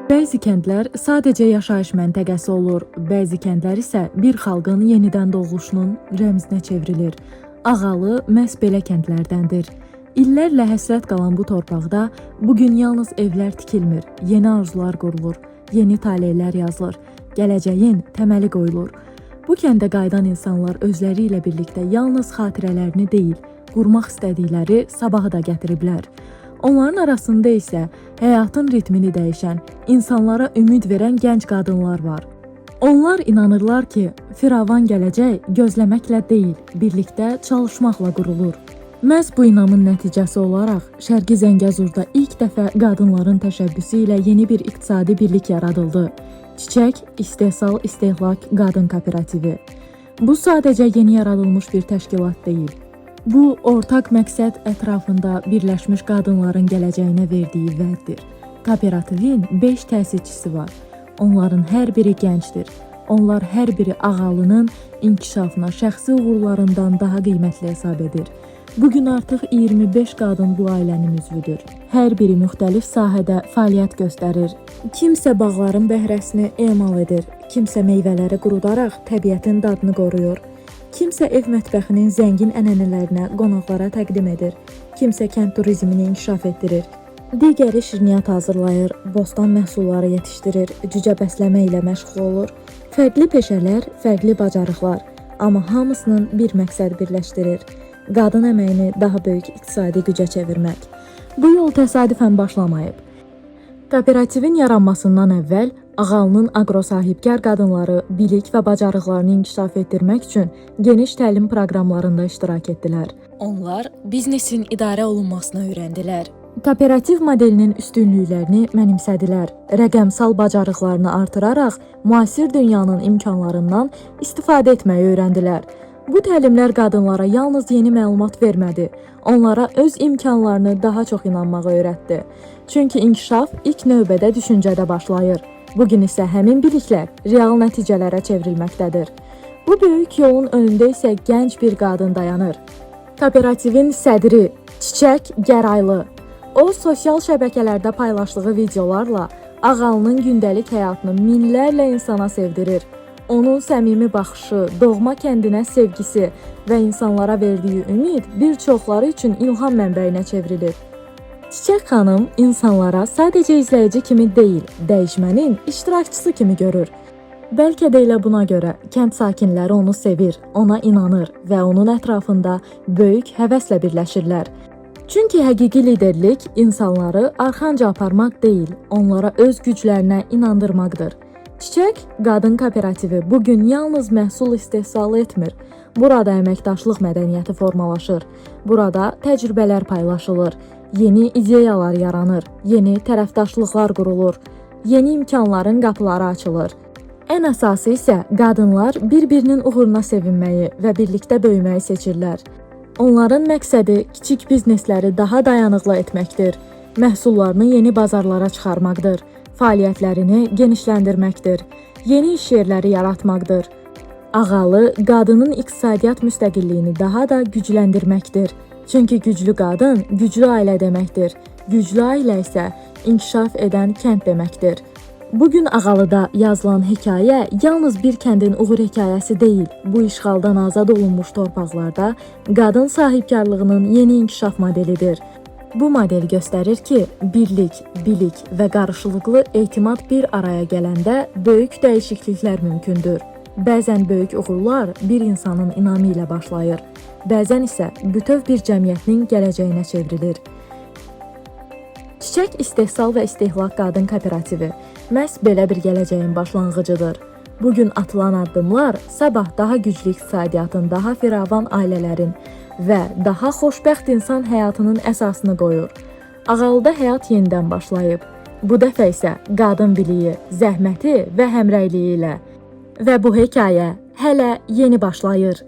Bəzi kəndlər sadəcə yaşayış məntəqəsi olur, bəzi kəndlər isə bir xalqın yenidən doğuşunun rəmzinə çevrilir. Ağalı məhz belə kəndlərdəndir. İllərlə həsrət qalan bu torpaqda bugün yalnız evlər tikilmir, yeni arzular qurulur, yeni taleylər yazılır, gələcəyin təməli qoyulur. Bu kəndə qayıdan insanlar özləri ilə birlikdə yalnız xatirələrini deyil, qurmaq istədikləri sabahı da gətiriblər. Onların arasında isə həyatın ritmini dəyişən, insanlara ümid verən gənc qadınlar var. Onlar inanırlar ki, firavan gələcək gözləməklə deyil, birlikdə çalışmaqla qurulur. Məhz bu inamın nəticəsi olaraq Şərqi Zəngəzurda ilk dəfə qadınların təşəbbüsü ilə yeni bir iqtisadi birlik yaradıldı. Çiçək İstehsal İstehlak Qadın Kooperativi. Bu sadəcə yeni yaradılmış bir təşkilat deyil. Bu, ortaq məqsəd ətrafında birləşmiş qadınların gələcəyinə verdiyi vəddir. Kooperativin 5 təsisçisi var. Onların hər biri gəncdir. Onlar hər biri ağalının inkişafına, şəxsi uğurlarından daha qiymətli hesab edir. Bugün artıq 25 qadın bu ailənin üzvüdür. Hər biri müxtəlif sahədə fəaliyyət göstərir. Kimsə bağların bəhrəsini emal edir, kimsə meyvələri qurudaraq təbiətin dadını qoruyur. Kimsə ev mətbəxinin zəngin ənənələrinə qonaqlara təqdim edir, kimsə kənd turizmini inkişaf etdirir. Digəri şirniyyat hazırlayır, bostan məhsulları yetişdirir, cücə bəsləmə ilə məşğul olur. Fərqli peşələr, fərqli bacarıqlar, amma hamısının bir məqsəd birləşdirir. Qadın əməyini daha böyük iqtisadi gücə çevirmək. Bu yol təsadüfən başlamayıb. Kooperativin yaranmasından əvvəl ağalının aqrosahibkar qadınları bilik və bacarıqlarını inkişaf etdirmək üçün geniş təlim proqramlarında iştirak etdilər. Onlar biznesin idarə olunmasını öyrəndilər. Kooperativ modelinin üstünlüklərini mənimsədilər. Rəqəmsal bacarıqlarını artıraraq müasir dünyanın imkanlarından istifadə etməyi öyrəndilər. Bu təlimlər qadınlara yalnız yeni məlumat vermədi, onlara öz imkanlarını daha çox inanmağı öyrətdi. Çünki inkişaf ilk növbədə düşüncədə başlayır. Bugün isə həmin biliklər real nəticələrə çevrilməkdədir. Bu böyük yolun önündə isə gənc bir qadın dayanır. Kooperativin sədri Çiçək Gəraylı. O, sosial şəbəkələrdə paylaşdığı videolarla ağalının gündəlik həyatını minlərlə insana sevdirir. Onun səmimi baxışı, doğma kəndinə sevgisi və insanlara verdiyi ümid bir çoxları üçün ilham mənbəyinə çevrilir. Çiçək xanım insanlara sadəcə izləyici kimi deyil, dəyişmənin iştirakçısı kimi görür. Bəlkə də elə buna görə kənd sakinləri onu sevir, ona inanır və onun ətrafında böyük həvəslə birləşirlər. Çünki həqiqi liderlik insanları arxanca aparmaq deyil, onlara öz güclərinə inandırmaqdır. Çiçək Qadın Kooperativi bugün yalnız məhsul istehsal etmir. Burada əməkdaşlıq mədəniyyəti formalaşır. Burada təcrübələr paylaşılır. Yeni ideyalar yaranır. Yeni tərəfdaşlıqlar qurulur. Yeni imkanların qapıları açılır. Ən əsası isə qadınlar bir-birinin uğuruna sevinməyi və birlikdə böyüməyi seçirlər. Onların məqsədi kiçik biznesləri daha dayanıqlı etməkdir. Məhsullarını yeni bazarlara çıxarmaqdır. Fəaliyyətlərini genişləndirməkdir, yeni iş yerləri yaratmaqdır. Ağalı, qadının iqtisadiyyat müstəqilliyini daha da gücləndirməkdir. Çünki güclü qadın, güclü ailə deməkdir. Güclü ailə isə inkişaf edən kənd deməkdir. Bugün Ağalıda yazılan hekayə yalnız bir kəndin uğur hekayəsi deyil, bu işğaldan azad olunmuş torpaqlarda qadın sahibkarlığının yeni inkişaf modelidir. Bu model göstərir ki, birlik, bilik və qarşılıqlı etimad bir araya gələndə böyük dəyişikliklər mümkündür. Bəzən böyük uğurlar bir insanın inamı ilə başlayır, bəzən isə bütöv bir cəmiyyətin gələcəyinə çevrilir. Çiçək İstehsal və İstehlak Qadın Kooperativi məhz belə bir gələcəyin başlanğıcıdır. Bugün atılan addımlar sabah daha güclü iqtisadiyyatın, daha firavan ailələrin və daha xoşbəxt insan həyatının əsasını qoyur. Ağalıda həyat yenidən başlayıb. Bu dəfə isə qadın biliyi, zəhməti və həmrəyliyi ilə. Və bu hekayə hələ yeni başlayır.